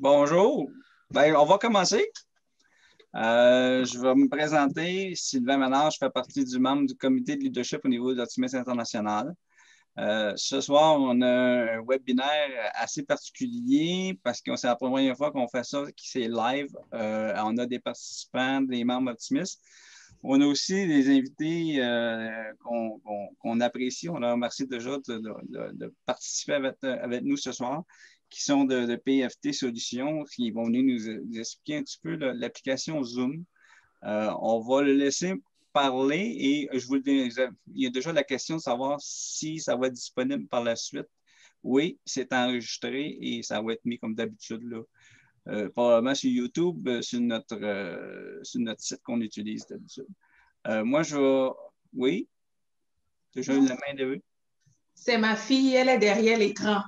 Bonjour. Ben, on va commencer. Je vais me présenter. Sylvain Ménard, je fais partie du membre du comité de leadership au niveau d'Optimisme International. Ce soir, on a un webinaire assez particulier parce que c'est la première fois qu'on fait ça, qui c'est live. On a des participants, des membres optimistes. On a aussi des invités qu'on apprécie. On leur remercie déjà de participer avec nous ce soir, qui sont de PFT Solutions, qui vont venir nous expliquer un petit peu l'application Zoom. On va le laisser parler et il y a déjà la question de savoir si ça va être disponible par la suite. Oui, c'est enregistré et ça va être mis comme d'habitude là. Probablement sur YouTube, sur notre site qu'on utilise d'habitude. Moi, je vais. Oui, déjà eu la main levée. C'est ma fille, elle est derrière l'écran.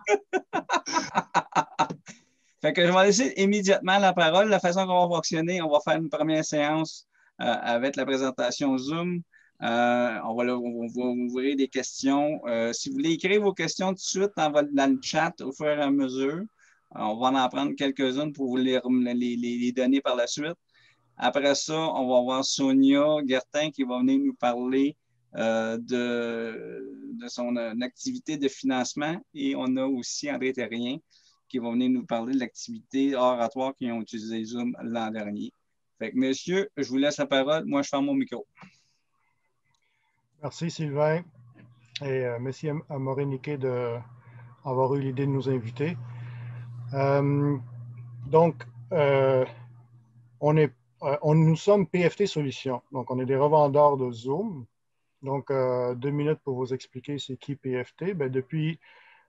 Fait que je vais laisser immédiatement la parole. La façon qu'on va fonctionner, on va faire une première séance avec la présentation Zoom. On va ouvrir des questions. Si vous voulez écrire vos questions tout de suite dans le chat au fur et à mesure, on va en prendre quelques-unes pour vous les donner par la suite. Après ça, on va avoir Sonia Guertin qui va venir nous parler de son activité de financement. Et on a aussi André Terrien qui va venir nous parler de l'activité oratoire qu'ils ont utilisé Zoom l'an dernier. Fait que, monsieur, je vous laisse la parole. Moi, je ferme mon micro. Merci, Sylvain. Et merci à Maureen-Niquet d'avoir eu l'idée de nous inviter. Nous sommes PFT Solutions. Donc, on est des revendeurs de Zoom. Donc, 2 minutes pour vous expliquer c'est qui PFT. Bien, depuis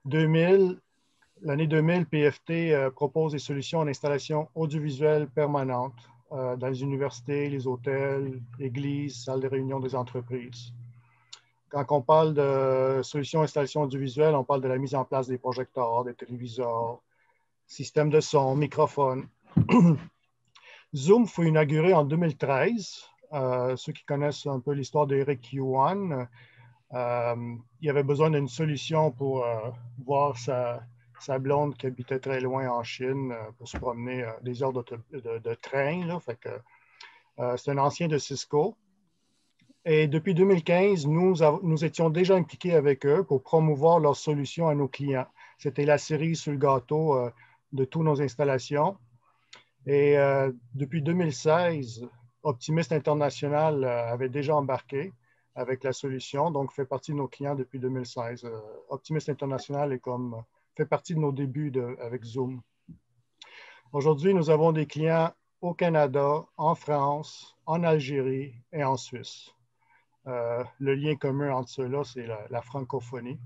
l'année 2000, PFT propose des solutions en installation audiovisuelle permanente dans les universités, les hôtels, églises, salles de réunion des entreprises. Quand on parle de solutions d'installation audiovisuelle, on parle de la mise en place des projecteurs, des téléviseurs, systèmes de son, microphones. Zoom fut inauguré en 2013. Ceux qui connaissent un peu l'histoire d'Eric Yuan, il avait besoin d'une solution pour voir sa blonde qui habitait très loin en Chine pour se promener des heures de train. Là. C'est un ancien de Cisco. Et depuis 2015, nous étions déjà impliqués avec eux pour promouvoir leurs solutions à nos clients. C'était la cerise sur le gâteau de toutes nos installations. Et depuis 2016, Optimist International avait déjà embarqué avec la solution, donc fait partie de nos clients depuis 2016. Optimist International fait partie de nos débuts avec Zoom. Aujourd'hui, nous avons des clients au Canada, en France, en Algérie et en Suisse. Le lien commun entre ceux-là, c'est la francophonie.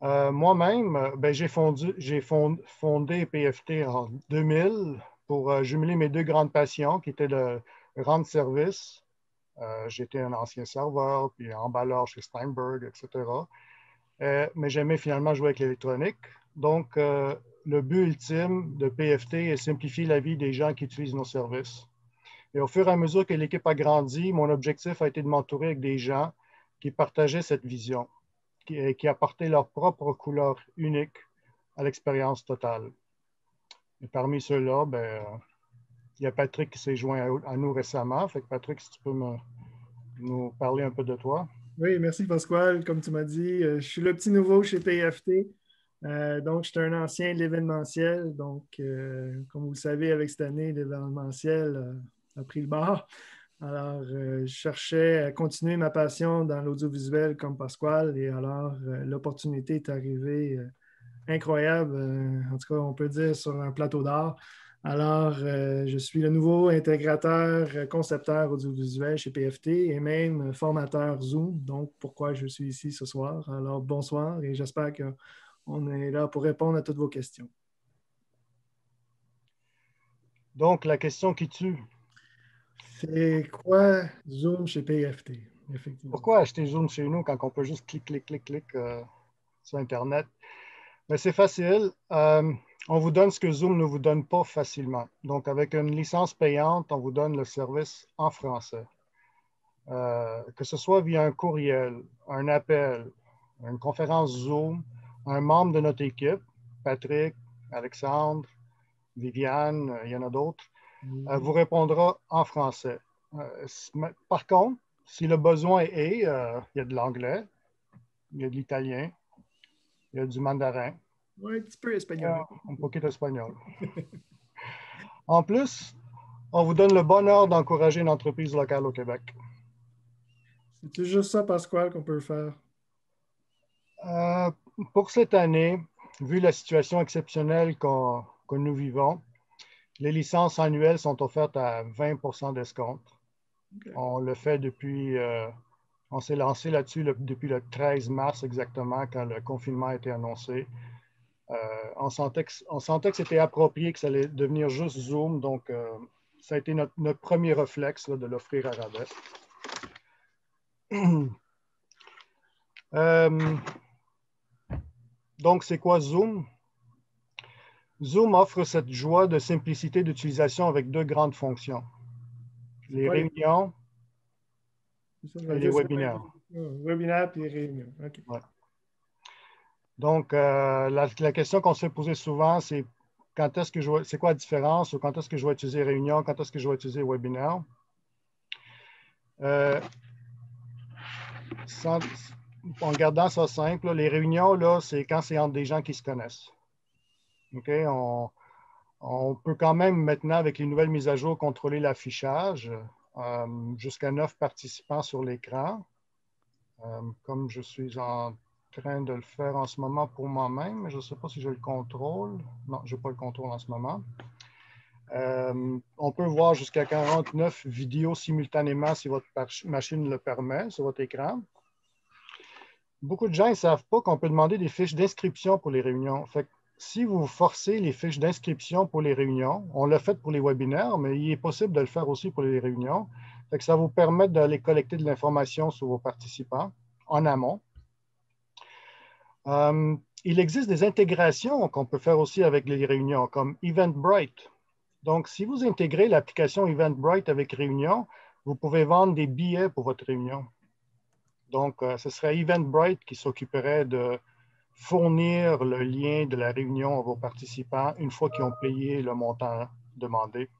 Moi-même, j'ai fondé PFT en 2000 pour jumeler mes deux grandes passions qui étaient de rendre service. J'étais un ancien serveur, puis emballeur chez Steinberg, etc. Mais j'aimais finalement jouer avec l'électronique. Donc, le but ultime de PFT est simplifier la vie des gens qui utilisent nos services. Et au fur et à mesure que l'équipe a grandi, mon objectif a été de m'entourer avec des gens qui partageaient cette vision, qui apportaient leur propre couleur unique à l'expérience totale. Et parmi ceux-là, il y a Patrick qui s'est joint à nous récemment. Fait que Patrick, si tu peux nous parler un peu de toi. Oui, merci Pasquale. Comme tu m'as dit, je suis le petit nouveau chez PFT. Donc, je suis un ancien de l'événementiel. Donc, comme vous le savez, avec cette année, l'événementiel a pris le bord. Alors, je cherchais à continuer ma passion dans l'audiovisuel comme Pasquale. Et alors, l'opportunité est arrivée incroyable. En tout cas, on peut dire sur un plateau d'or. Alors, je suis le nouveau intégrateur, concepteur audiovisuel chez PFT et même formateur Zoom. Donc, pourquoi je suis ici ce soir? Alors, bonsoir et j'espère qu'on est là pour répondre à toutes vos questions. Donc, la question qui tue. C'est quoi Zoom chez PFT? Effectivement. Pourquoi acheter Zoom chez nous quand on peut juste clic sur Internet? Mais c'est facile. On vous donne ce que Zoom ne vous donne pas facilement. Donc, avec une licence payante, on vous donne le service en français. Que ce soit via un courriel, un appel, une conférence Zoom, un membre de notre équipe, Patrick, Alexandre, Viviane, il y en a d'autres, vous répondra en français. Par contre, si le besoin est, il y a de l'anglais, il y a de l'italien, il y a du mandarin. Oui, un petit peu espagnol. Un peu d'espagnol. En plus, on vous donne le bonheur d'encourager une entreprise locale au Québec. C'est juste ça, Pasquale, qu'on peut faire. Pour cette année, vu la situation exceptionnelle que nous vivons, les licences annuelles sont offertes à 20 % d'escompte. Okay. On le fait depuis, on s'est lancé là-dessus depuis le 13 mars exactement, quand le confinement a été annoncé. On sentait que c'était approprié, que ça allait devenir juste Zoom, donc ça a été notre premier réflexe là, de l'offrir à rabais. Donc, c'est quoi Zoom? Zoom offre cette joie de simplicité d'utilisation avec deux grandes fonctions. Les réunions et les webinaires. Webinaires et réunions. OK. Ouais. Donc, la question qu'on se fait poser souvent, c'est quand est-ce que c'est quoi la différence ou quand est-ce que je vais utiliser réunion, quand est-ce que je vais utiliser webinaire? En gardant ça simple, les réunions, là, c'est quand c'est entre des gens qui se connaissent. OK? On peut quand même maintenant, avec les nouvelles mises à jour, contrôler l'affichage jusqu'à 9 participants sur l'écran. Comme je suis en train de le faire en ce moment pour moi-même, mais je ne sais pas si je le contrôle. Non, je n'ai pas le contrôle en ce moment. On peut voir jusqu'à 49 vidéos simultanément si votre machine le permet sur votre écran. Beaucoup de gens ne savent pas qu'on peut demander des fiches d'inscription pour les réunions. Fait que si vous forcez les fiches d'inscription pour les réunions, on l'a fait pour les webinaires, mais il est possible de le faire aussi pour les réunions. Fait que ça vous permet d'aller collecter de l'information sur vos participants en amont. Il existe des intégrations qu'on peut faire aussi avec les réunions, comme Eventbrite. Donc, si vous intégrez l'application Eventbrite avec Réunion, vous pouvez vendre des billets pour votre réunion. Donc, ce serait Eventbrite qui s'occuperait de fournir le lien de la réunion à vos participants une fois qu'ils ont payé le montant demandé.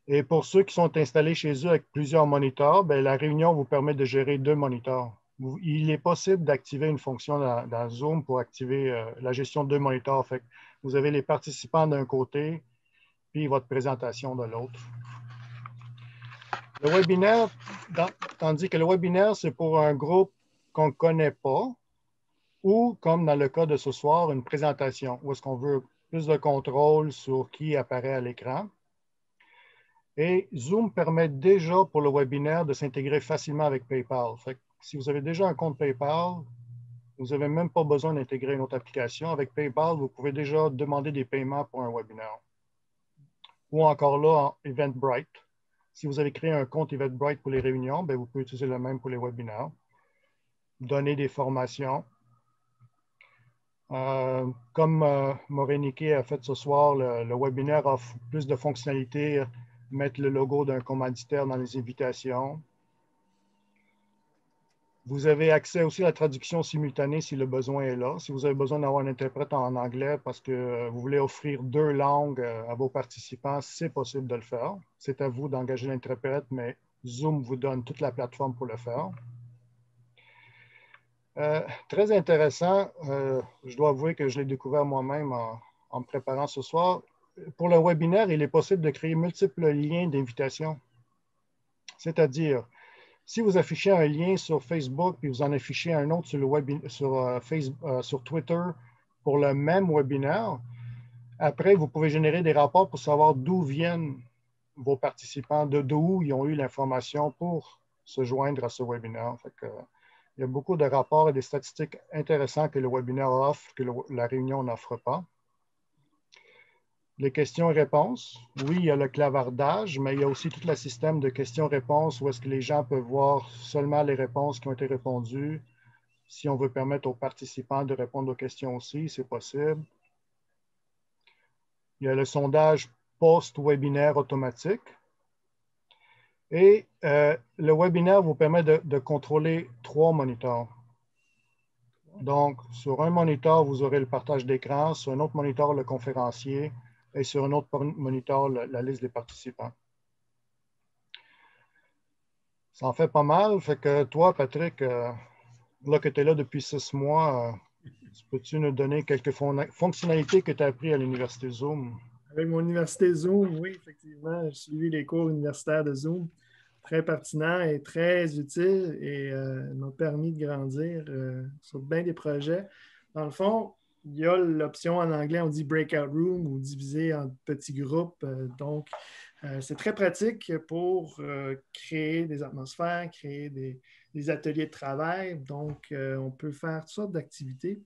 Et pour ceux qui sont installés chez eux avec plusieurs moniteurs, bien, la réunion vous permet de gérer 2 moniteurs. Il est possible d'activer une fonction dans Zoom pour activer la gestion de 2 moniteurs. Fait que vous avez les participants d'un côté, puis votre présentation de l'autre. Le webinaire, tandis que le webinaire, c'est pour un groupe qu'on ne connaît pas, ou, comme dans le cas de ce soir, une présentation, où est-ce qu'on veut plus de contrôle sur qui apparaît à l'écran. Et Zoom permet déjà pour le webinaire de s'intégrer facilement avec PayPal. Fait que si vous avez déjà un compte PayPal, vous n'avez même pas besoin d'intégrer une autre application. Avec PayPal, vous pouvez déjà demander des paiements pour un webinaire. Ou encore là, en Eventbrite. Si vous avez créé un compte Eventbrite pour les réunions, bien, vous pouvez utiliser le même pour les webinaires. Donner des formations. Comme Morenike a fait ce soir, le webinaire offre plus de fonctionnalités, mettre le logo d'un commanditaire dans les invitations. Vous avez accès aussi à la traduction simultanée si le besoin est là. Si vous avez besoin d'avoir un interprète en anglais parce que vous voulez offrir 2 langues à vos participants, c'est possible de le faire. C'est à vous d'engager l'interprète, mais Zoom vous donne toute la plateforme pour le faire. Très intéressant. Je dois avouer que je l'ai découvert moi-même en me préparant ce soir. Pour le webinaire, il est possible de créer multiples liens d'invitation. C'est-à-dire, si vous affichez un lien sur Facebook puis vous en affichez un autre sur Twitter pour le même webinaire, après, vous pouvez générer des rapports pour savoir d'où viennent vos participants, d'où ils ont eu l'information pour se joindre à ce webinaire. Fait que, il y a beaucoup de rapports et des statistiques intéressants que le webinaire offre, que la réunion n'offre pas. Les questions et réponses. Oui, il y a le clavardage, mais il y a aussi tout le système de questions-réponses où est-ce que les gens peuvent voir seulement les réponses qui ont été répondues. Si on veut permettre aux participants de répondre aux questions aussi, c'est possible. Il y a le sondage post-webinaire automatique. Et le webinaire vous permet de contrôler 3 moniteurs. Donc, sur un moniteur, vous aurez le partage d'écran, sur un autre moniteur, le conférencier, et sur un autre moniteur, la liste des participants. Ça en fait pas mal. Fait que toi, Patrick, là que tu es là depuis 6 mois, peux-tu nous donner quelques fonctionnalités que tu as apprises à l'Université Zoom? Avec mon université Zoom, oui, effectivement, j'ai suivi les cours universitaires de Zoom. Très pertinent et très utile et m'ont permis de grandir sur bien des projets. Dans le fond, il y a l'option en anglais, on dit breakout room ou divisé en petits groupes. Donc, c'est très pratique pour créer des atmosphères, créer des ateliers de travail. Donc, on peut faire toutes sortes d'activités.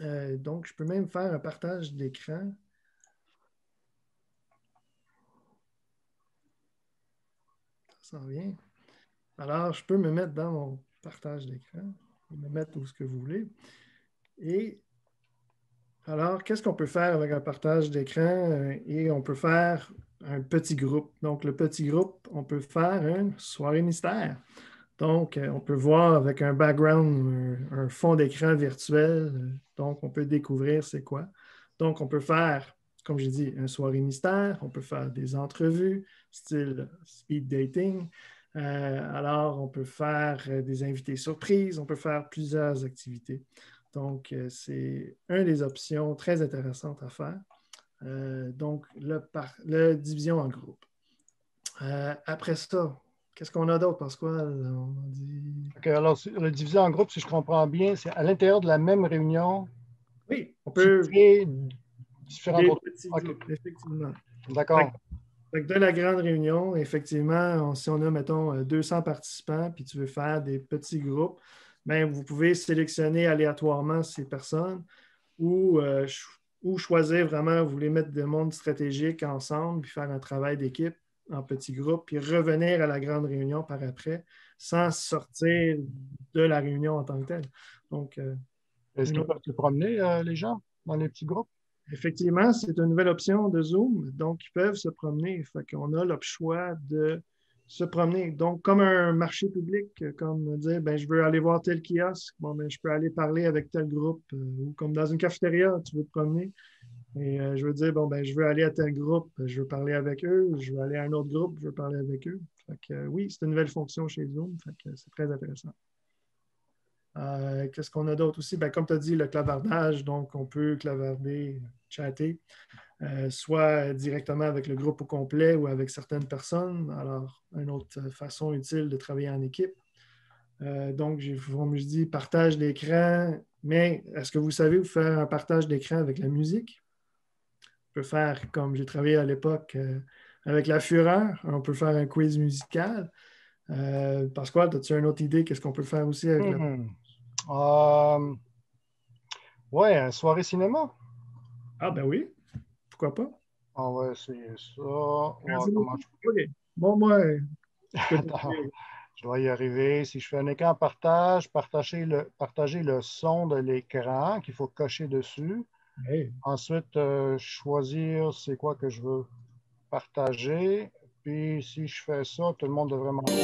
Donc, je peux même faire un partage d'écran. Ça s'en vient. Alors, je peux me mettre dans mon partage d'écran, me mettre où ce que vous voulez. Et alors, qu'est-ce qu'on peut faire avec un partage d'écran? Et on peut faire un petit groupe. Donc, le petit groupe, on peut faire une soirée mystère. Donc, on peut voir avec un background, un fond d'écran virtuel. Donc, on peut découvrir c'est quoi. Donc, on peut faire, comme j'ai dit, une soirée mystère. On peut faire des entrevues, style speed dating. Alors, on peut faire des invités surprises. On peut faire plusieurs activités. Donc, c'est une des options très intéressantes à faire. Donc, la division en groupe. Après ça, qu'est-ce qu'on a d'autre, Pasquale? On a dit... Okay, alors, le diviser en groupe, si je comprends bien, c'est à l'intérieur de la même réunion. Oui, on peut créer différents des groupes. petits Okay. groupes, effectivement. D'accord. De la grande réunion, effectivement, si on a, mettons, 200 participants, puis tu veux faire des petits groupes, bien, vous pouvez sélectionner aléatoirement ces personnes ou choisir vraiment, vous voulez mettre des mondes stratégiques ensemble, puis faire un travail d'équipe en petits groupes, puis revenir à la grande réunion par après, sans sortir de la réunion en tant que telle. Donc, est-ce qu'ils peuvent se promener, les gens, dans les petits groupes? effectivement, c'est une nouvelle option de Zoom, donc ils peuvent se promener. Fait qu'on a le choix de se promener. Donc, comme un marché public, comme dire, ben, je veux aller voir tel kiosque, bon, ben, je peux aller parler avec tel groupe, ou comme dans une cafétéria, tu veux te promener. Et je veux dire, bon, ben, je veux aller à tel groupe, je veux parler avec eux, je veux aller à un autre groupe, je veux parler avec eux. Fait que, oui, c'est une nouvelle fonction chez Zoom, fait que c'est très intéressant. Qu'est-ce qu'on a d'autre aussi? Ben, comme tu as dit, le clavardage, donc on peut clavarder, chatter, soit directement avec le groupe au complet ou avec certaines personnes. Alors, une autre façon utile de travailler en équipe. Donc, comme je dis, partage d'écran, mais est-ce que vous savez faire un partage d'écran avec la musique? On peut faire, comme j'ai travaillé à l'époque avec la Fureur, on peut faire un quiz musical. Pasquale, as-tu une autre idée? Qu'est-ce qu'on peut faire aussi avec la... Oui, une soirée cinéma. Ah, ben oui, pourquoi pas? On va essayer ça. OK. Bon, moi, attends, je dois y arriver. Si je fais un écran partage, partager le son de l'écran qu'il faut cocher dessus. hey. Ensuite, choisir c'est quoi que je veux partager. Puis, si je fais ça, tout le monde devrait m'entendre.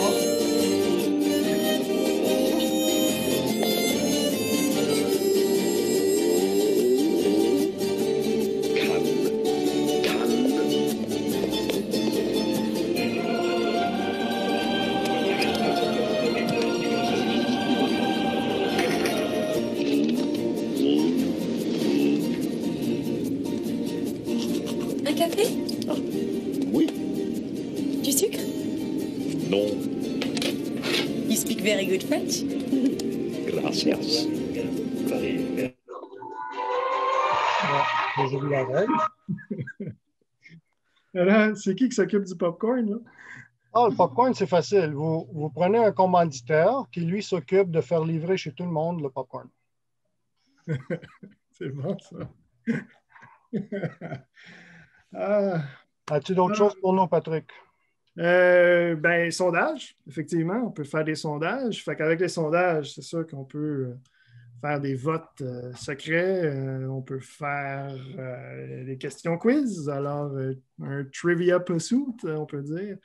Un café? Ah, oui. Du sucre? Non. You speak very good French? Gracias. J'ai vu la règle. Alors, c'est qui s'occupe du popcorn, là? Ah, le popcorn, c'est facile. Vous prenez un commanditaire qui, lui, s'occupe de faire livrer chez tout le monde le popcorn. C'est bon, ça. Ah. As-tu d'autres choses pour nous, Patrick? Ben, sondage, effectivement, on peut faire des sondages. Fait qu'avec les sondages, c'est sûr qu'on peut faire des votes secrets. On peut faire des questions quiz. Alors, un trivia pursuit, on peut dire.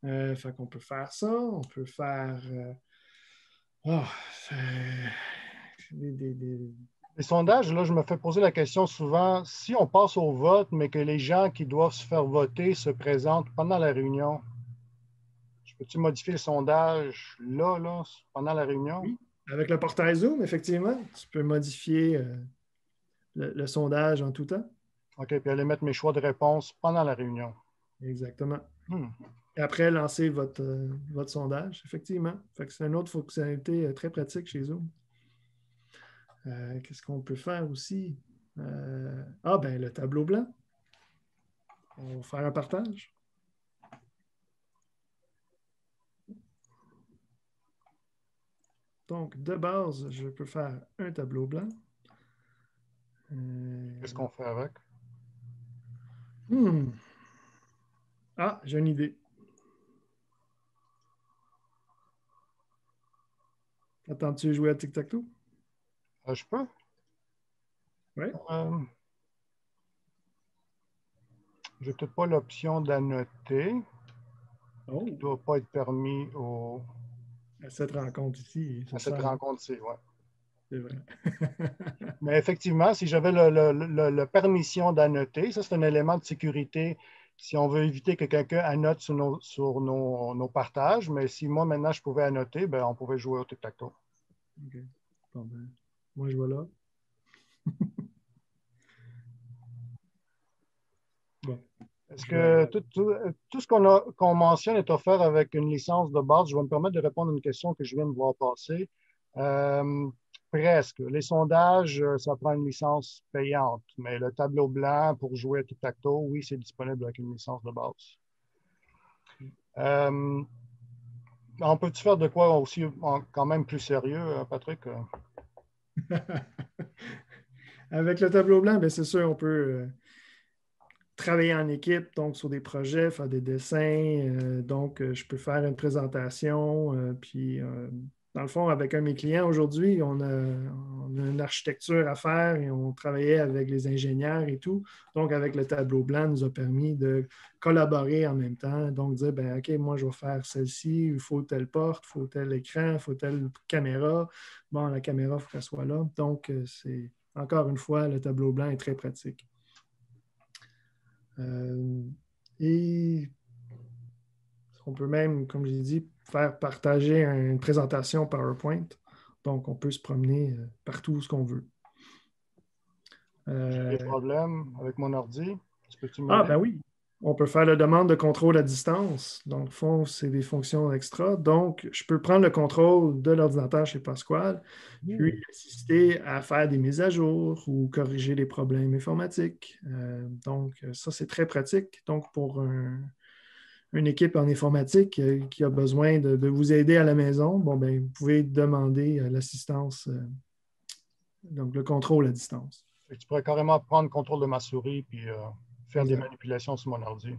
Fait qu'on peut faire ça. On peut faire... Les sondages, là, je me fais poser la question souvent, si on passe au vote, mais que les gens qui doivent se faire voter se présentent pendant la réunion, peux-tu modifier le sondage là, pendant la réunion? Oui. Avec le portail Zoom, effectivement, tu peux modifier le sondage en tout temps. OK, puis aller mettre mes choix de réponse pendant la réunion. Exactement. Et après, lancer votre sondage, effectivement. Fait que c'est une autre fonctionnalité très pratique chez Zoom. Qu'est-ce qu'on peut faire aussi? Le tableau blanc. On va faire un partage. Donc, de base, je peux faire un tableau blanc. Qu'est-ce qu'on fait avec? Ah, j'ai une idée. Attends-tu jouer à tic-tac-toe? Je peux? Oui. Je n'ai peut-être pas l'option d'annoter. Oh. Qui ne doit pas être permis à cette rencontre ici. À cette rencontre-ci, oui. C'est vrai. Mais effectivement, si j'avais la permission d'annoter, ça, c'est un élément de sécurité si on veut éviter que quelqu'un annote sur nos partages. Mais si moi, maintenant, je pouvais annoter, ben, on pouvait jouer au tic-tac-toe. OK. Bon, ben, moi, je vois là. Bon. Est-ce que tout ce qu'on mentionne est offert avec une licence de base? Je vais me permettre de répondre à une question que je viens de voir passer. Presque. Les sondages, ça prend une licence payante, mais le tableau blanc pour jouer à tic-tac-toe, oui, c'est disponible avec une licence de base. On peut-tu faire de quoi aussi quand même plus sérieux, Patrick? Avec le tableau blanc, bien, c'est sûr, on peut travailler en équipe, donc sur des projets, faire des dessins. Donc, je peux faire une présentation. Puis, dans le fond, avec un de mes clients aujourd'hui, on a une architecture à faire et on travaillait avec les ingénieurs et tout. Donc, avec le tableau blanc, nous a permis de collaborer en même temps. Donc, dire, ben, OK, moi, je vais faire celle-ci, il faut telle porte, il faut tel écran, il faut telle caméra. Bon, la caméra, il faut qu'elle soit là. Donc, c'est encore une fois, le tableau blanc est très pratique. Et on peut même, comme j'ai dit, faire partager une présentation PowerPoint. Donc, on peut se promener partout où ce qu'on veut. J'ai des problèmes avec mon ordi. Peux-tu m'aider? Ah, ben oui. On peut faire la demande de contrôle à distance. Dans le fond, c'est des fonctions extra. Donc, je peux prendre le contrôle de l'ordinateur chez Pasquale, puis assister à faire des mises à jour ou corriger les problèmes informatiques. Donc, ça, c'est très pratique. Donc, pour une équipe en informatique qui a besoin de vous aider à la maison, bon, ben, vous pouvez demander l'assistance, donc le contrôle à distance. Tu pourrais carrément prendre le contrôle de ma souris puis faire des manipulations sur mon ordi.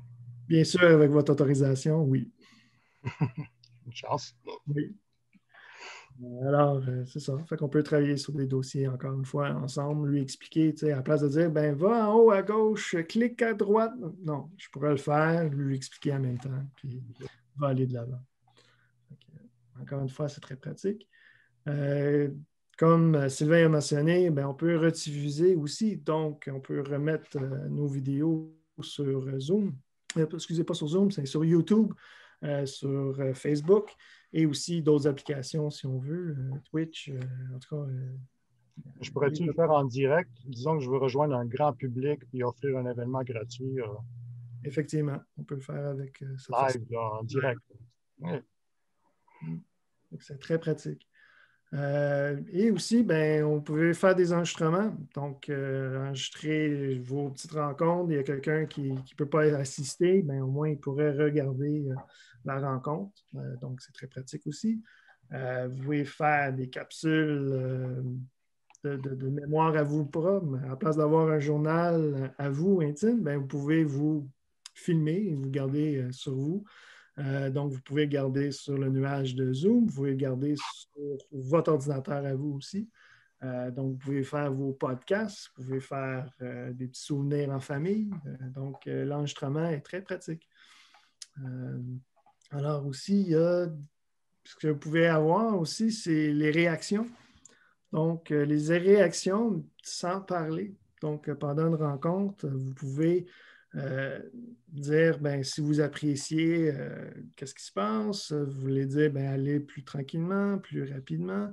Bien sûr, avec votre autorisation, oui. Une chance. Oui. Alors, c'est ça. Fait qu'on peut travailler sur des dossiers, encore une fois, ensemble, lui expliquer, tu sais, à la place de dire, ben, va en haut à gauche, clique à droite. Non, je pourrais le faire, lui expliquer en même temps, puis va aller de l'avant. Encore une fois, c'est très pratique. Comme Sylvain a mentionné, ben, on peut rediffuser aussi. Donc, on peut remettre nos vidéos sur Zoom. Excusez, pas sur Zoom, c'est sur YouTube, sur Facebook et aussi d'autres applications si on veut, Twitch, en tout cas. Je pourrais-tu le faire en direct? Disons que je veux rejoindre un grand public et offrir un événement gratuit. Effectivement, on peut le faire avec live, là, en direct. Oui. C'est très pratique. Et aussi, ben, on pouvait faire des enregistrements. Donc, enregistrer vos petites rencontres. Il y a quelqu'un qui ne peut pas assister, ben, au moins il pourrait regarder la rencontre. Donc, c'est très pratique aussi. Vous pouvez faire des capsules de mémoire à vous propre. À la place d'avoir un journal à vous intime, ben, vous pouvez vous filmer et vous garder sur vous. Donc, vous pouvez le garder sur le nuage de Zoom, vous pouvez le garder sur votre ordinateur à vous aussi. Donc, vous pouvez faire vos podcasts, vous pouvez faire des petits souvenirs en famille. Donc, l'enregistrement est très pratique. Alors aussi, il y a ce que vous pouvez avoir aussi, c'est les réactions. Donc, les réactions sans parler. Donc, pendant une rencontre, vous pouvez dire, ben, si vous appréciez qu'est-ce qui se passe, vous voulez dire, ben, allez plus tranquillement, plus rapidement.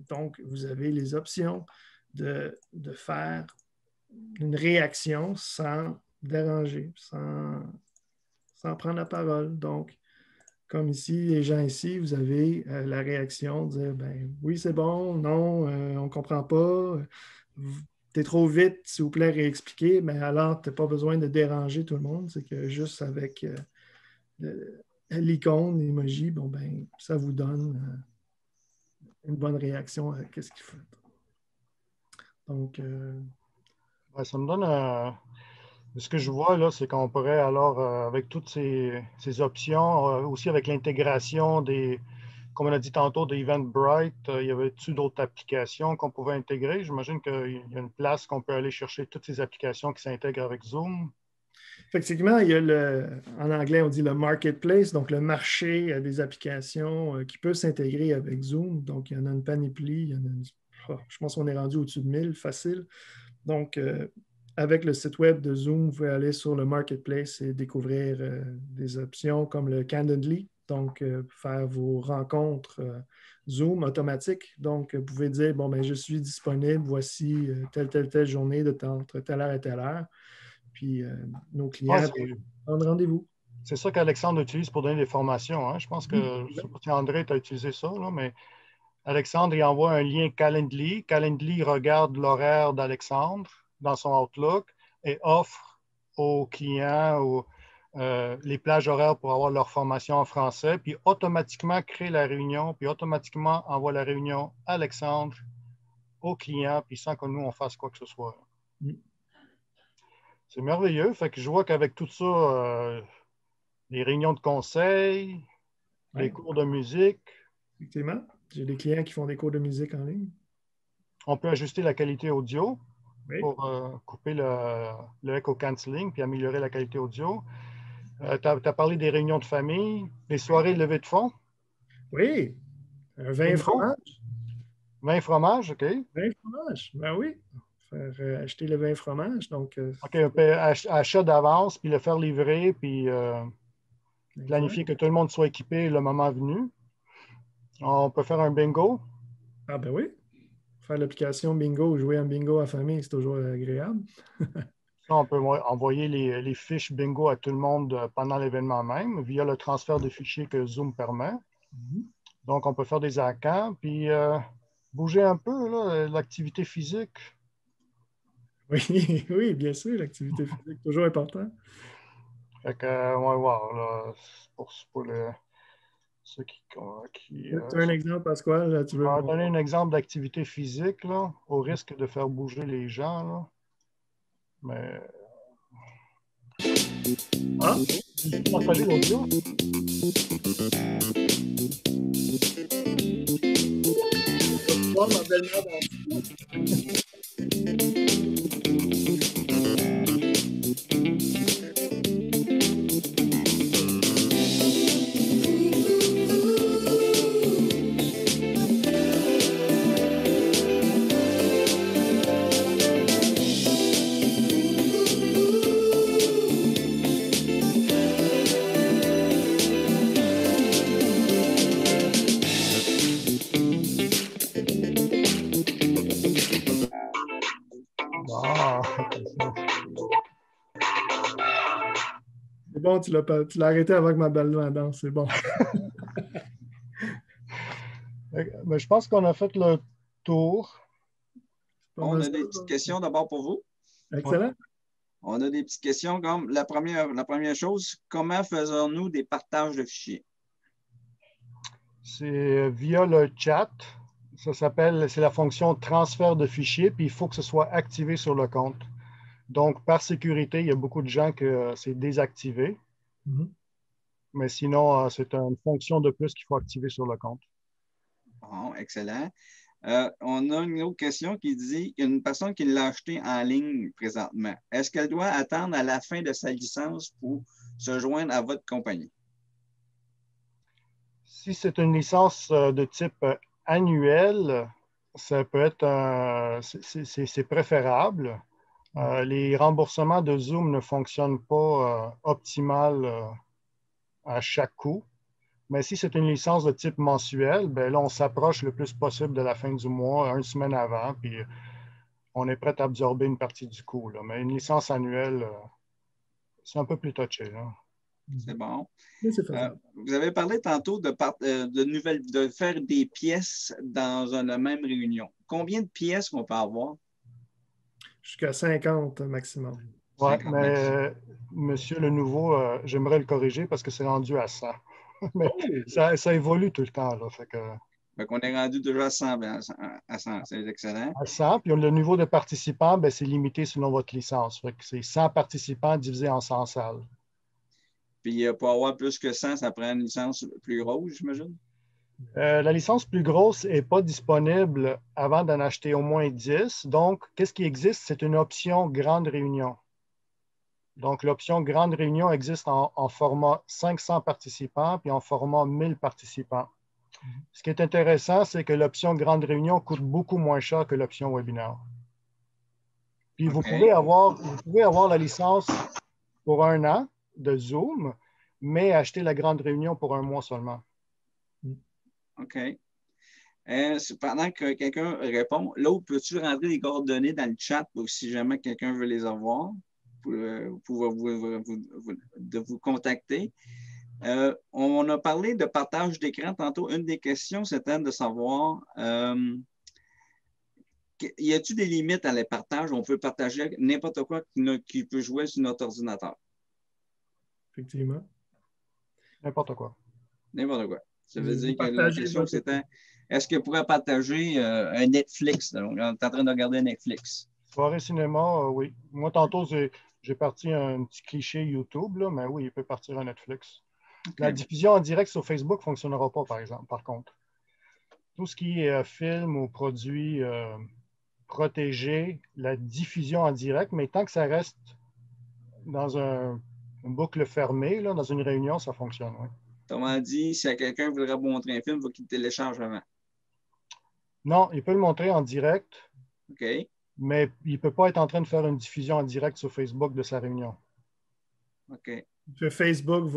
Donc, vous avez les options de faire une réaction sans déranger, sans prendre la parole. Donc, comme ici, les gens ici, vous avez la réaction de dire, ben, oui, c'est bon, non, on ne comprend pas, t'es trop vite, s'il vous plaît, réexpliquer, mais alors, tu n'as pas besoin de déranger tout le monde, c'est que juste avec l'icône, l'emoji, bon, ben, ça vous donne une bonne réaction à ce qu'il faut. Donc, Ben, ça me donne ce que je vois là, c'est qu'on pourrait alors, avec toutes ces options, aussi avec l'intégration des, comme on a dit tantôt, de Eventbrite, il y avait-tu d'autres applications qu'on pouvait intégrer? J'imagine qu'il y a une place qu'on peut aller chercher toutes ces applications qui s'intègrent avec Zoom. Effectivement, il y a en anglais, on dit le marketplace, donc le marché des applications qui peut s'intégrer avec Zoom. Donc, il y en a une panoplie, je pense qu'on est rendu au-dessus de 1000, facile. Donc, avec le site web de Zoom, vous pouvez aller sur le marketplace et découvrir des options comme le Candidly, donc faire vos rencontres Zoom automatiques. Donc, vous pouvez dire, bon, ben, je suis disponible, voici telle journée entre telle heure et telle heure. Puis, nos clients vont prendre rendez-vous. C'est ça qu'Alexandre utilise pour donner des formations. Hein? Je pense que, je ne sais pas si André t'a utilisé ça, là, mais Alexandre, il envoie un lien Calendly. Calendly regarde l'horaire d'Alexandre dans son Outlook et offre aux clients les plages horaires pour avoir leur formation en français, puis automatiquement crée la réunion, puis automatiquement envoie la réunion à Alexandre, au client, puis sans que nous, on fasse quoi que ce soit. C'est merveilleux. Fait que je vois qu'avec tout ça, les réunions de conseil, les cours de musique. Effectivement. J'ai des clients qui font des cours de musique en ligne. On peut ajuster la qualité audio pour couper le echo cancelling puis améliorer la qualité audio. Tu as parlé des réunions de famille, des soirées levées de fonds. Oui. Un vin et fromage. Vin et fromage, OK. Vin et fromage, ben oui. Faire acheter le vin et fromage. Donc, OK, on peut achat d'avance, puis le faire livrer, puis planifier que tout le monde soit équipé le moment venu. On peut faire un bingo. Ah ben oui. Faire l'application bingo, jouer un bingo à famille, c'est toujours agréable. On peut envoyer les fiches bingo à tout le monde pendant l'événement même, via le transfert de fichiers que Zoom permet. Donc, on peut faire des accents, puis bouger un peu, l'activité physique. Oui, oui, bien sûr, l'activité physique, toujours important. Fait que, on va voir, là, pour ceux qui tu as un exemple, Pasquale? Là, tu veux... Je vais donner un exemple d'activité physique, là, au risque de faire bouger les gens, là. Mais... Ah! Je vais partager l'audio. Voir ma belle-mère dans C'est bon, tu l'as arrêté avant que ma belle-mère danse, c'est bon. Mais je pense qu'on a fait le tour. On a des petites questions d'abord pour vous. Excellent. Ouais. On a des petites questions comme la première chose, comment faisons-nous des partages de fichiers? C'est via le chat. C'est la fonction transfert de fichiers, puis il faut que ce soit activé sur le compte. Donc, par sécurité, il y a beaucoup de gens que c'est désactivé. Mais sinon, c'est une fonction de plus qu'il faut activer sur le compte. Bon, excellent. On a une autre question qui dit qu'il y a une personne qui l'a acheté en ligne présentement. Est-ce qu'elle doit attendre à la fin de sa licence pour se joindre à votre compagnie? Si c'est une licence de type annuel, ça peut être c'est préférable. Les remboursements de Zoom ne fonctionnent pas optimal à chaque coup. Mais si c'est une licence de type mensuel, ben là, on s'approche le plus possible de la fin du mois, une semaine avant, puis on est prêt à absorber une partie du coût. Là. Mais une licence annuelle, c'est un peu plus touché. Là. C'est bon. Mais c'est faisable. Vous avez parlé tantôt de faire des pièces dans la même réunion. Combien de pièces qu'on peut avoir? Jusqu'à 50 maximum. Oui, 50 mais maximum. monsieur le nouveau, j'aimerais le corriger parce que c'est rendu à 100. Mais ça évolue tout le temps. Là, fait que, Fait qu'on est rendu déjà à 100. C'est excellent. à 100, puis le niveau de participants, ben, c'est limité selon votre licence. Fait que c'est 100 participants divisé en 100 salles. Puis pour avoir plus que 100, ça prend une licence plus grosse, j'imagine? La licence plus grosse n'est pas disponible avant d'en acheter au moins 10. Donc, qu'est-ce qui existe? C'est une option grande réunion. Donc, l'option grande réunion existe en format 500 participants puis en format 1000 participants. Ce qui est intéressant, c'est que l'option grande réunion coûte beaucoup moins cher que l'option webinaire. Puis, vous pouvez avoir la licence pour 1 an de Zoom, mais acheter la grande réunion pour 1 mois seulement. OK. Pendant que quelqu'un répond, l'autre, peux-tu rentrer les coordonnées dans le chat pour si jamais quelqu'un veut les avoir, pour vous contacter? On a parlé de partage d'écran tantôt. Une des questions, c'était de savoir, y a-t-il des limites à les partages? On peut partager n'importe quoi qui peut jouer sur notre ordinateur. Effectivement. N'importe quoi. N'importe quoi. Ça veut Vous dire que la partagez question, votre- c'était, est-ce que vous pourrez partager un Netflix? Donc, on est en train de regarder Netflix. Soirée cinéma, oui. Moi, tantôt, j'ai parti un petit cliché YouTube, là, mais oui, il peut partir à Netflix. OK. La diffusion en direct sur Facebook ne fonctionnera pas, par exemple, par contre. Tout ce qui est film ou produit protégé, la diffusion en direct, mais tant que ça reste dans une boucle fermée, là, dans une réunion, ça fonctionne, oui. Autrement dit, si quelqu'un voudrait montrer un film, il faut qu'il le télécharge avant. Non, il peut le montrer en direct, OK. mais il ne peut pas être en train de faire une diffusion en direct sur Facebook de sa réunion. OK. Que Facebook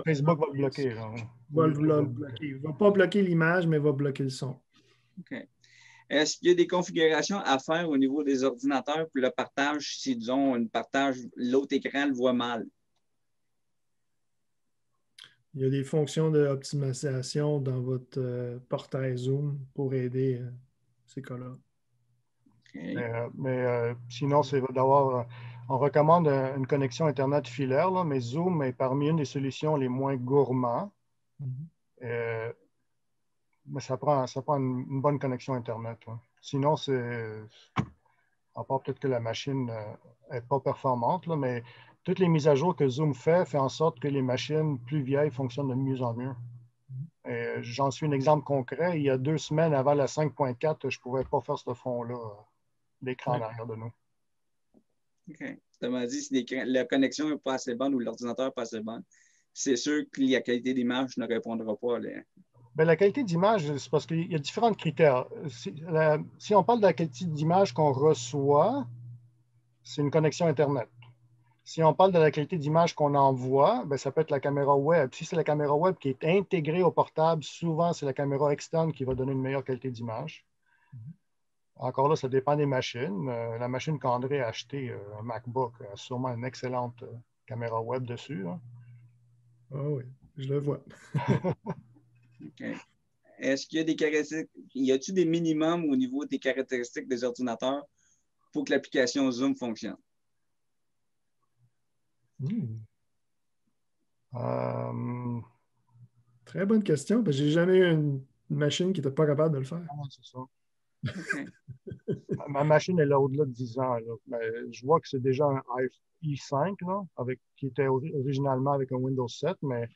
Facebook va le bloquer. Là. va le bloquer. Il ne va pas bloquer l'image, mais va bloquer le son. OK. Est-ce qu'il y a des configurations à faire au niveau des ordinateurs pour le partage, si, disons, l'autre écran le voit mal? Il y a des fonctions d'optimisation dans votre portail Zoom pour aider ces cas-là. OK. Mais sinon, c'est d'avoir. On recommande une connexion Internet filaire, là, mais Zoom est parmi une des solutions les moins gourmands. Mais ça prend une bonne connexion Internet. Là. Sinon, à part peut-être que la machine n'est pas performante, là, mais toutes les mises à jour que Zoom fait en sorte que les machines plus vieilles fonctionnent de mieux en mieux. J'en suis un exemple concret. Il y a 2 semaines avant la 5.4, je ne pouvais pas faire ce fond-là, l'écran en arrière de nous. OK. Tu m'as dit si la connexion n'est pas assez bonne ou l'ordinateur n'est pas assez bon, c'est sûr que la qualité d'image ne répondra pas. Bien, la qualité d'image, c'est parce qu'il y a différents critères. Si on parle de la qualité d'image qu'on reçoit, c'est une connexion Internet. Si on parle de la qualité d'image qu'on envoie, bien, ça peut être la caméra web. Si c'est la caméra web qui est intégrée au portable, souvent, c'est la caméra externe qui va donner une meilleure qualité d'image. Encore là, ça dépend des machines. La machine qu'André a achetée, un MacBook, a sûrement une excellente caméra web dessus. Hein. Ah oui, je le vois. OK. Est-ce qu'il y a des caractéristiques, y a-t-il des minimums au niveau des caractéristiques des ordinateurs pour que l'application Zoom fonctionne? Très bonne question. Parce que j'ai jamais eu une machine qui n'était pas capable de le faire. Ah, c'est ça. OK. Ma machine est là au-delà de 10 ans. Là. Je vois que c'est déjà un i5 là, qui était originalement avec un Windows 7, mais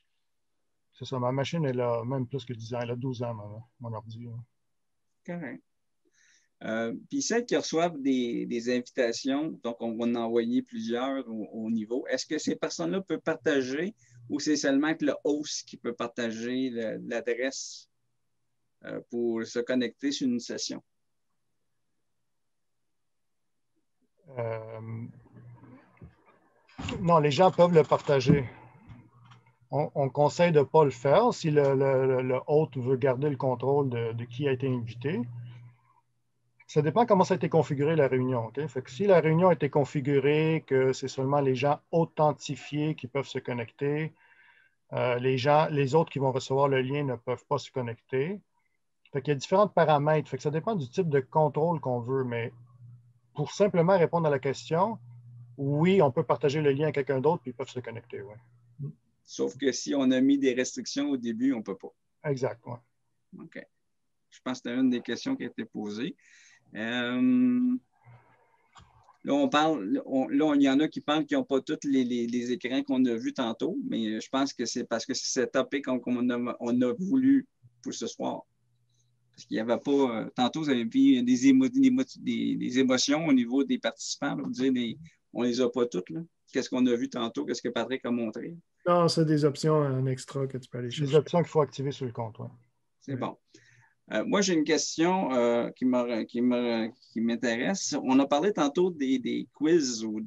c'est ça, ma machine est là même plus que 10 ans. Elle a 12 ans, mon ordi. Là. Correct. Puis celles qui reçoivent des invitations, donc on va en envoyer plusieurs au niveau, est-ce que ces personnes-là peuvent partager ou c'est seulement que le host qui peut partager l'adresse? pour se connecter sur une session? Non, les gens peuvent le partager. On conseille de ne pas le faire si le hôte veut garder le contrôle de qui a été invité. Ça dépend comment ça a été configuré, la réunion. Okay? Fait que si la réunion a été configurée, que c'est seulement les gens authentifiés qui peuvent se connecter, les autres qui vont recevoir le lien ne peuvent pas se connecter. Fait qu'il y a différents paramètres. Fait que ça dépend du type de contrôle qu'on veut, mais pour simplement répondre à la question, oui, on peut partager le lien à quelqu'un d'autre puis ils peuvent se connecter. Ouais. Sauf que si on a mis des restrictions au début, on ne peut pas. Exact, oui. OK. Je pense que c'était une des questions qui a été posée. Là, on parle, là, il y en a qui parlent qu'ils n'ont pas tous les écrans qu'on a vus tantôt, mais je pense que c'est parce que c'est ce topic qu'on a voulu pour ce soir. Parce qu'il n'y avait pas. Tantôt, vous avez vu des émotions au niveau des participants. Là, vous dire on ne les a pas toutes. Qu'est-ce qu'on a vu tantôt? Qu'est-ce que Patrick a montré? Non, c'est des options en extra que tu peux aller chercher. Des options qu'il faut activer sur le compte. Ouais. C'est bon. Moi, j'ai une question qui m'intéresse. On a parlé tantôt des quiz ou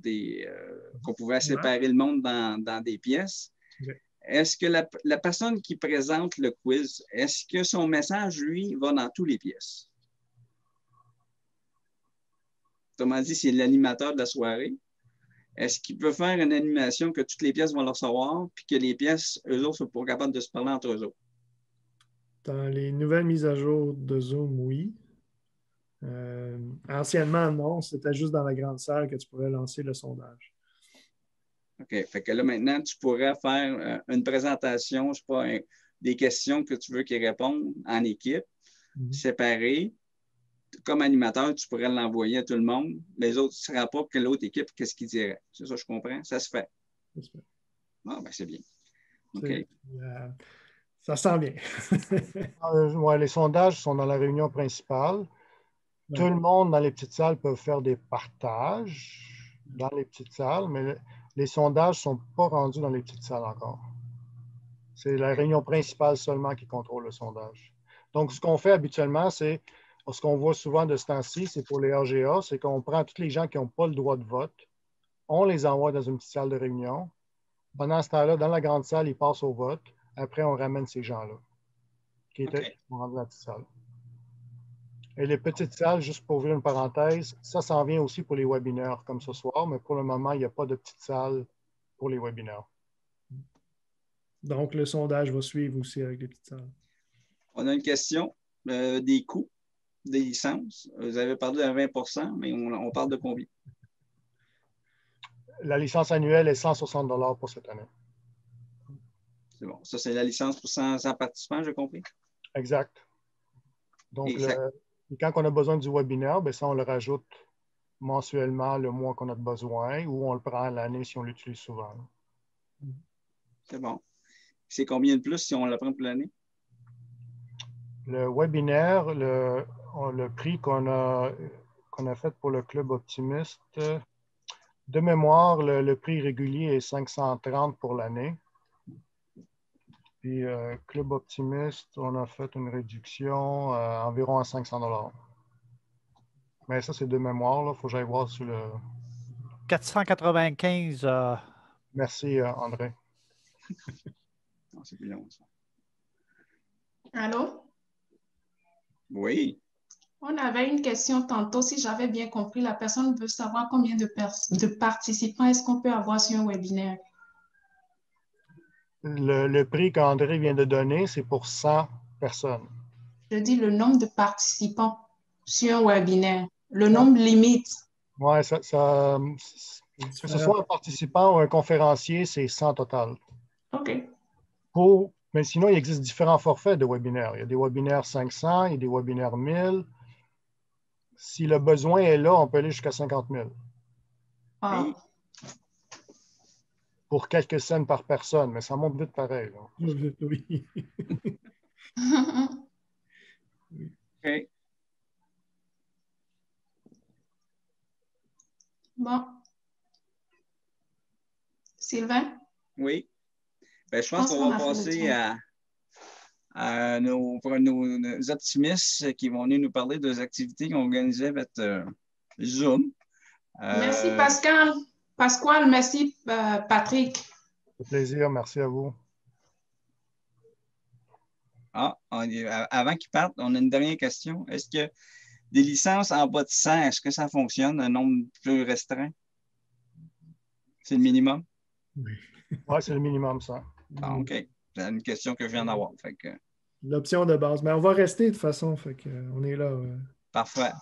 qu'on pouvait séparer le monde dans des pièces. Okay. Est-ce que la personne qui présente le quiz, est-ce que son message, lui, va dans toutes les pièces? Autrement dit, c'est l'animateur de la soirée. Est-ce qu'il peut faire une animation que toutes les pièces vont le recevoir, puis que les pièces, eux autres, sont pas capables de se parler entre eux autres? Dans les nouvelles mises à jour de Zoom, oui. Anciennement, non. C'était juste dans la grande salle que tu pourrais lancer le sondage. OK. Fait que là, maintenant, tu pourrais faire une présentation, je sais pas, des questions que tu veux qu'ils répondent en équipe, séparées. Comme animateur, tu pourrais l'envoyer à tout le monde. Les autres ne sauraient pas que l'autre équipe, qu'est-ce qu'ils diraient. C'est ça, je comprends. Ça se fait. Ça se fait. Ah, ben c'est bien. OK. Ça sent bien. Ouais, les sondages sont dans la réunion principale. Ouais. Tout le monde dans les petites salles peut faire des partages dans les petites salles, mais les sondages ne sont pas rendus dans les petites salles encore. C'est la réunion principale seulement qui contrôle le sondage. Donc, ce qu'on fait habituellement, c'est, ce qu'on voit souvent de ce temps-ci, c'est pour les RGA, c'est qu'on prend tous les gens qui n'ont pas le droit de vote, on les envoie dans une petite salle de réunion. Pendant ce temps-là, dans la grande salle, ils passent au vote. Après, on ramène ces gens-là qui étaient rendus dans la petite salle. Et les petites salles, juste pour ouvrir une parenthèse, ça s'en vient aussi pour les webinaires comme ce soir, mais pour le moment, il n'y a pas de petite salle pour les webinaires. Donc, le sondage va suivre aussi avec les petites salles. On a une question des coûts des licences. Vous avez parlé de 20 %, mais on parle de combien? La licence annuelle est 160 $ pour cette année. C'est bon. Ça, c'est la licence pour 100 participants, j'ai compris? Exact. Donc, quand on a besoin du webinaire, bien, ça, on le rajoute mensuellement le mois qu'on a besoin ou on le prend l'année si on l'utilise souvent. C'est bon. C'est combien de plus si on le prend pour l'année? Le webinaire, le prix qu'on a fait pour le Club Optimiste, de mémoire, le prix régulier est 530 pour l'année. Puis, Club Optimiste, on a fait une réduction environ à 500 $. Mais ça, c'est de mémoire. Il faut que j'aille voir sur le... 495. Merci, André. Non, c'est plus long, ça. Allô? Oui. On avait une question tantôt. Si j'avais bien compris, la personne veut savoir combien de participants est-ce qu'on peut avoir sur un webinaire? Le prix qu'André vient de donner, c'est pour 100 personnes. Je dis le nombre de participants sur un webinaire. Le nombre limite. Oui, que ce soit un participant ou un conférencier, c'est 100 total. OK. Mais sinon, il existe différents forfaits de webinaires. Il y a des webinaires 500, il y a des webinaires 1000. Si le besoin est là, on peut aller jusqu'à 50 000. Ah. Pour quelques cents par personne, mais ça monte vite pareil. Là. Oui. OK. Bon. Sylvain? Oui. Ben, je pense qu'on va passer pour nos optimistes qui vont venir nous parler des activités qu'ils ont organisées avec Zoom. Merci Pascal. Pasquale, merci Patrick. C'est un plaisir, merci à vous. Avant qu'ils partent, on a une dernière question. Est-ce que des licences en bas de 100, est-ce que ça fonctionne, un nombre plus restreint? C'est le minimum? Oui, c'est le minimum, ça. OK. C'est une question que je viens d'avoir. Que... L'option de base. Mais on va rester de toute façon. On est là. Parfait.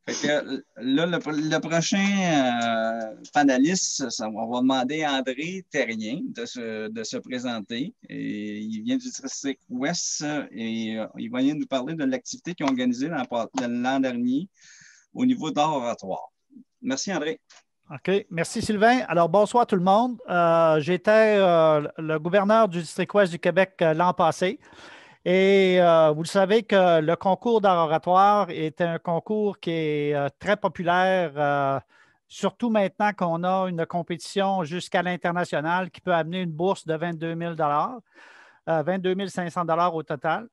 Fait que, là, le prochain panéliste, on va demander à André Terrien de se présenter. Et il vient du district Ouest et il va venir nous parler de l'activité qu'ils ont organisée l'an dernier au niveau d'art oratoire. Merci, André. OK. Merci, Sylvain. Alors, bonsoir tout le monde. J'étais le gouverneur du district Ouest du Québec l'an passé. Et vous le savez que le concours d'art oratoire est un concours qui est très populaire, surtout maintenant qu'on a une compétition jusqu'à l'international qui peut amener une bourse de 22 000 22 500 au total.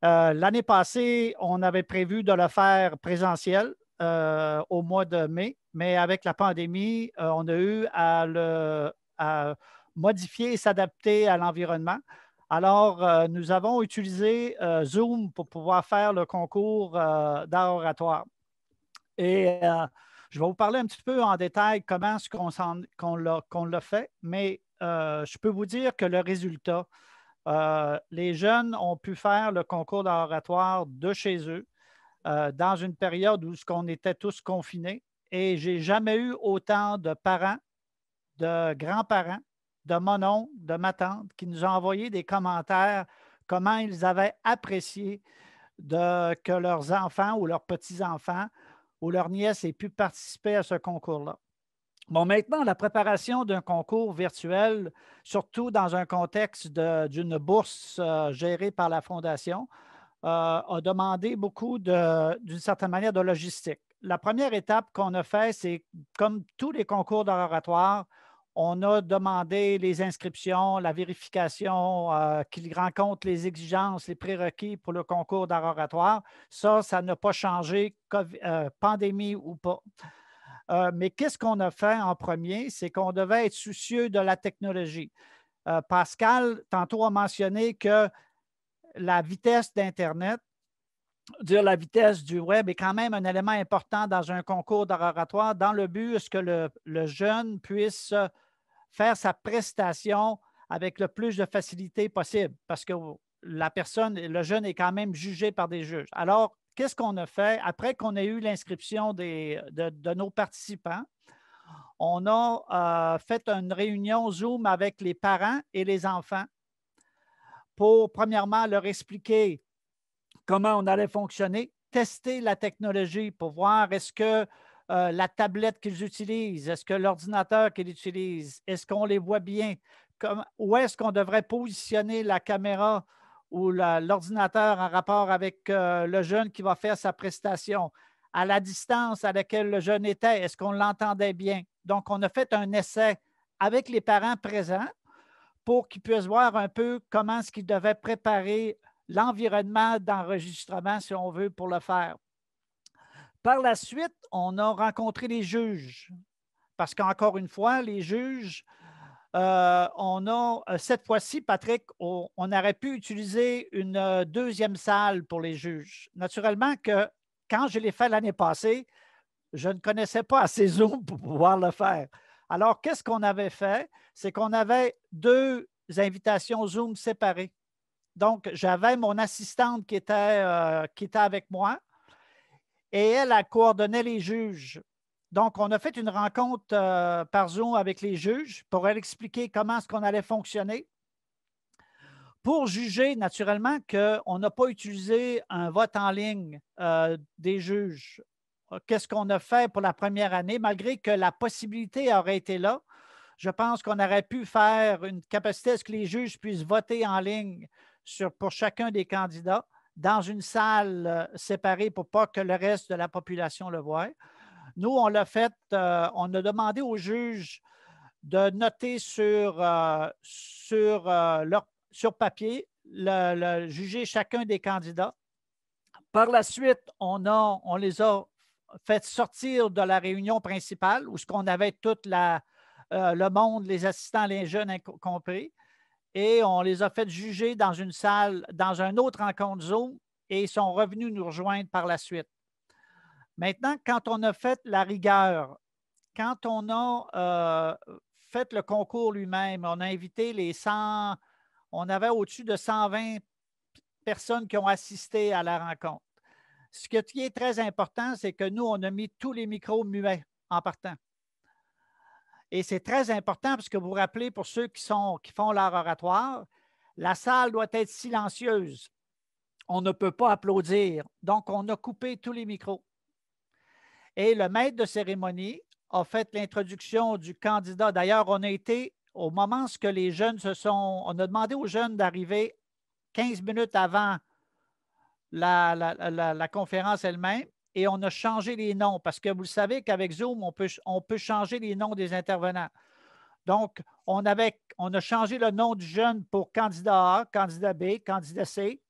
L'année passée, on avait prévu de le faire présentiel au mois de mai, mais avec la pandémie, on a eu à modifier et s'adapter à l'environnement. Alors, nous avons utilisé Zoom pour pouvoir faire le concours d'art oratoire. Et je vais vous parler un petit peu en détail comment est-ce qu'on l'a fait, mais je peux vous dire que le résultat, les jeunes ont pu faire le concours d'art oratoire de chez eux dans une période où on était tous confinés et je n'ai jamais eu autant de parents, de grands-parents, de mon oncle, de ma tante, qui nous ont envoyé des commentaires, comment ils avaient apprécié que leurs enfants ou leurs petits-enfants ou leurs nièces aient pu participer à ce concours-là. Bon, maintenant, la préparation d'un concours virtuel, surtout dans un contexte d'une bourse gérée par la Fondation, a demandé beaucoup, d'une certaine manière, de logistique. La première étape qu'on a fait, c'est comme tous les concours d'art oratoire, on a demandé les inscriptions, la vérification, qu'ils rencontrent les exigences, les prérequis pour le concours d'art oratoire. Ça n'a pas changé, pandémie ou pas. Mais qu'est-ce qu'on a fait en premier? C'est qu'on devait être soucieux de la technologie. Pascal, tantôt, a mentionné que la vitesse d'Internet, dire la vitesse du web est quand même un élément important dans un concours d'art oratoire dans le but que le jeune puisse faire sa prestation avec le plus de facilité possible parce que le jeune est quand même jugé par des juges. Alors, qu'est-ce qu'on a fait? Après qu'on ait eu l'inscription de nos participants, on a fait une réunion Zoom avec les parents et les enfants pour, premièrement, leur expliquer comment on allait fonctionner, tester la technologie pour voir est-ce que la tablette qu'ils utilisent, est-ce que l'ordinateur qu'ils utilisent, est-ce qu'on les voit bien, où est-ce qu'on devrait positionner la caméra ou l'ordinateur en rapport avec le jeune qui va faire sa prestation, à la distance à laquelle le jeune était, est-ce qu'on l'entendait bien? Donc, on a fait un essai avec les parents présents pour qu'ils puissent voir un peu comment est-ce qu'ils devaient préparer l'environnement d'enregistrement, si on veut, pour le faire. Par la suite, on a rencontré les juges, parce qu'encore une fois, les juges, cette fois-ci, Patrick, on aurait pu utiliser une deuxième salle pour les juges. Naturellement que quand je l'ai fait l'année passée, je ne connaissais pas assez Zoom pour pouvoir le faire. Alors, qu'est-ce qu'on avait fait? C'est qu'on avait 2 invitations Zoom séparées. Donc, j'avais mon assistante qui était avec moi et elle coordonnait les juges. Donc, on a fait une rencontre par Zoom avec les juges pour leur expliquer comment est-ce qu'on allait fonctionner. Pour juger, naturellement, qu'on n'a pas utilisé un vote en ligne des juges. Qu'est-ce qu'on a fait pour la première année, malgré que la possibilité aurait été là? Je pense qu'on aurait pu faire une capacité à ce que les juges puissent voter en ligne pour chacun des candidats dans une salle séparée pour pas que le reste de la population le voie. Nous, on l'a fait, on a demandé aux juges de noter sur papier juger chacun des candidats. Par la suite, on les a fait sortir de la réunion principale où on avait tout le monde, les assistants, les jeunes compris, et on les a fait juger dans une salle, dans un autre rencontre Zoom, et ils sont revenus nous rejoindre par la suite. Maintenant, quand on a fait la rigueur, quand on a fait le concours lui-même, on a invité les 100, on avait au-dessus de 120 personnes qui ont assisté à la rencontre. Ce qui est très important, c'est que nous, on a mis tous les micros muets en partant. Et c'est très important parce que vous vous rappelez, pour ceux qui font leur oratoire, la salle doit être silencieuse. On ne peut pas applaudir. Donc, on a coupé tous les micros. Et le maître de cérémonie a fait l'introduction du candidat. D'ailleurs, on a été, au moment où les jeunes on a demandé aux jeunes d'arriver 15 minutes avant la conférence elle-même, et on a changé les noms parce que vous le savez qu'avec Zoom, on peut changer les noms des intervenants. Donc, on a changé le nom du jeune pour candidat A, candidat B, candidat C,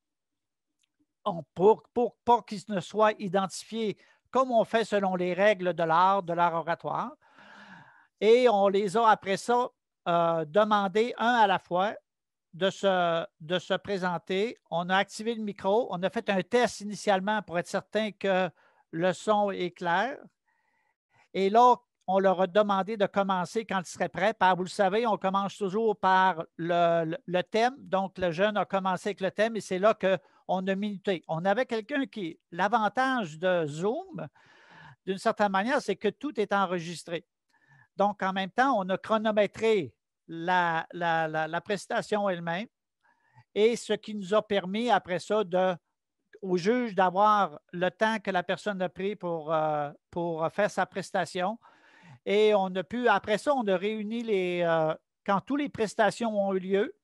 pour pas qu'ils ne soient identifiés comme on fait selon les règles de l'art oratoire. Et on les a, après ça, demandé un à la fois de se présenter. On a activé le micro. On a fait un test initialement pour être certain que le son est clair. Et là, on leur a demandé de commencer quand ils seraient prêts. Vous le savez, on commence toujours par le thème. Donc, le jeune a commencé avec le thème et c'est là qu'on a minuté. On avait quelqu'un qui... L'avantage de Zoom, d'une certaine manière, c'est que tout est enregistré. Donc, en même temps, on a chronométré la prestation elle-même, et ce qui nous a permis, après ça, au juge d'avoir le temps que la personne a pris pour faire sa prestation. Et on a pu, après ça, on a réuni quand toutes les prestations ont eu lieu,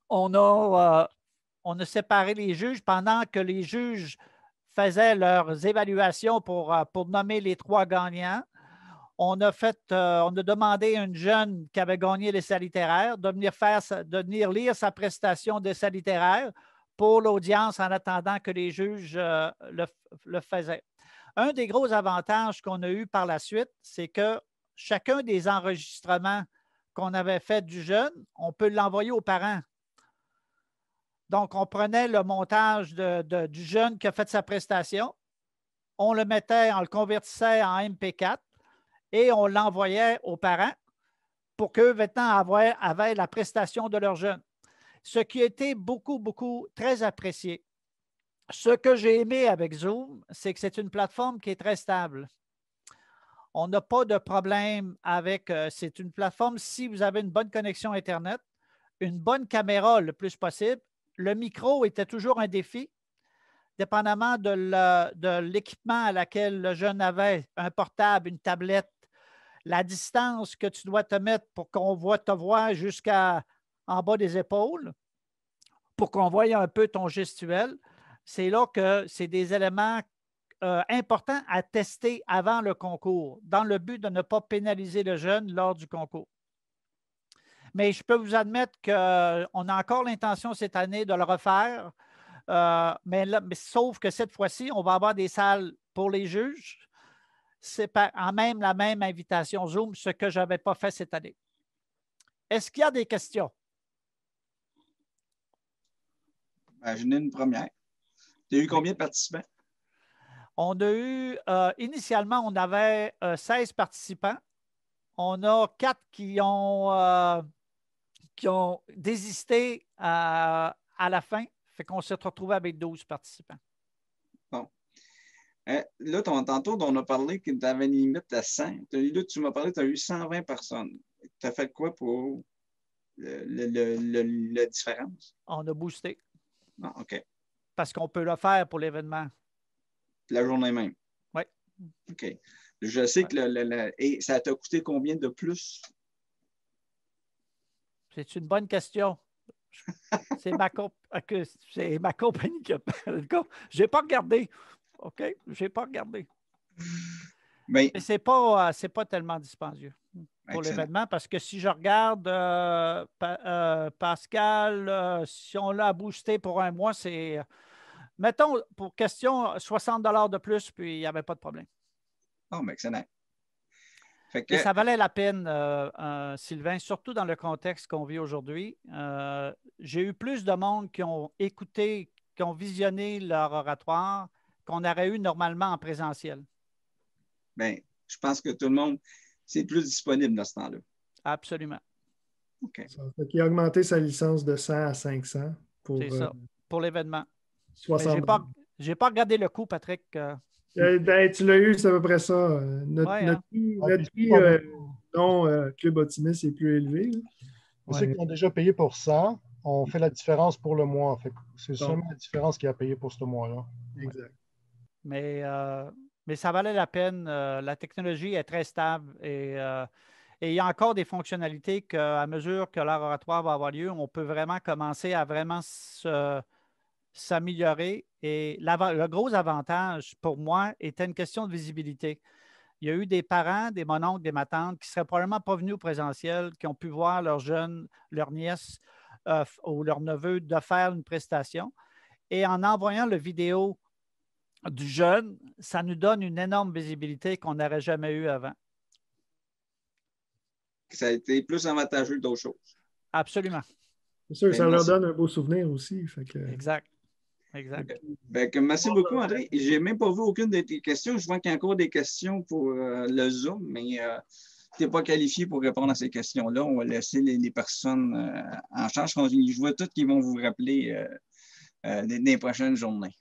on a séparé les juges pendant que les juges faisaient leurs évaluations pour nommer les 3 gagnants. On a demandé à une jeune qui avait gagné l'essai littéraire de venir lire sa prestation d'essai littéraire pour l'audience en attendant que les juges le faisaient. Un des gros avantages qu'on a eu par la suite, c'est que chacun des enregistrements qu'on avait fait du jeune, on peut l'envoyer aux parents. Donc, on prenait le montage du jeune qui a fait sa prestation, on le convertissait en MP4 et on l'envoyait aux parents pour qu'eux, maintenant, avaient la prestation de leur jeune. Ce qui a été très apprécié. Ce que j'ai aimé avec Zoom, c'est que c'est une plateforme qui est très stable. On n'a pas de problème avec... c'est une plateforme, si vous avez une bonne connexion Internet, une bonne caméra le plus possible. Le micro était toujours un défi, dépendamment de l'équipement à laquelle le jeune avait, un portable, une tablette, la distance que tu dois te mettre pour qu'on te voie jusqu'en bas des épaules, pour qu'on voie un peu ton gestuel. C'est là que c'est des éléments importants à tester avant le concours, dans le but de ne pas pénaliser le jeune lors du concours. Mais je peux vous admettre qu'on a encore l'intention cette année de le refaire, mais sauf que cette fois-ci, on va avoir des salles pour les juges. C'est la même invitation Zoom, ce que je n'avais pas fait cette année. Est-ce qu'il y a des questions? J'en ai une première. Tu as eu combien de participants? On a eu, initialement, on avait 16 participants. On a 4 qui ont désisté à la fin. Fait qu'on s'est retrouvé avec 12 participants. Bon. Là, tantôt, on a parlé que tu avais une limite à 100. Là, tu m'as parlé que tu as eu 120 personnes. Tu as fait quoi pour la différence? On a boosté. Ah, OK. Parce qu'on peut le faire pour l'événement. La journée même? Oui. OK. Je sais que et ça t'a coûté combien de plus? C'est une bonne question. C'est ma compagnie qui a... Je n'ai pas regardé. OK? Je n'ai pas regardé. Mais ce n'est pas tellement dispendieux. pour Excellent. l'événement, parce que si je regarde Pascal, si on l'a boosté pour un mois, c'est, mettons, pour question, 60 $ de plus, puis il n'y avait pas de problème. Oh, mais excellent. Fait Et que, ça valait la peine, Sylvain, surtout dans le contexte qu'on vit aujourd'hui. J'ai eu plus de monde qui ont écouté, qui ont visionné leur oratoire qu'on aurait eu normalement en présentiel. ben, je pense que tout le monde, c'est plus disponible dans ce temps-là. Absolument. OK. Ça fait qu'il a augmenté sa licence de 100 à 500 pour C'est ça, pour l'événement. Mais 60 je n'ai pas regardé le coût, Patrick. Ben, tu l'as eu, c'est à peu près ça. Notre, Ouais, notre hein. prix, Ah, notre puis prix, non, Club Optimiste est plus élevé, là. Ceux Ouais. qui ont déjà payé pour ça, on fait la différence pour le mois. Fait que c'est Donc. seulement la différence qui a payé pour ce mois-là. Exact. Mais ça valait la peine. La technologie est très stable et il y a encore des fonctionnalités qu'à mesure que l'art oratoire va avoir lieu, on peut vraiment commencer à vraiment s'améliorer. Et le gros avantage pour moi était une question de visibilité. Il y a eu des parents, des mononcles, des matantes qui ne seraient probablement pas venus au présentiel, qui ont pu voir leurs jeunes, leurs nièces ou leurs neveux de faire une prestation. Et en envoyant la vidéo du jeune, ça nous donne une énorme visibilité qu'on n'aurait jamais eue avant. Ça a été plus avantageux que d'autres choses. Absolument. C'est sûr, Ben, ça leur merci. donne un beau souvenir aussi. Fait que... Exact. Exact. Merci beaucoup, André. Je n'ai même pas vu aucune de tes questions. Je vois qu'il y a encore des questions pour le Zoom, mais tu n'es pas qualifié pour répondre à ces questions-là. On va laisser les personnes en charge. Je vois toutes qui vont vous rappeler dans les prochaines journées.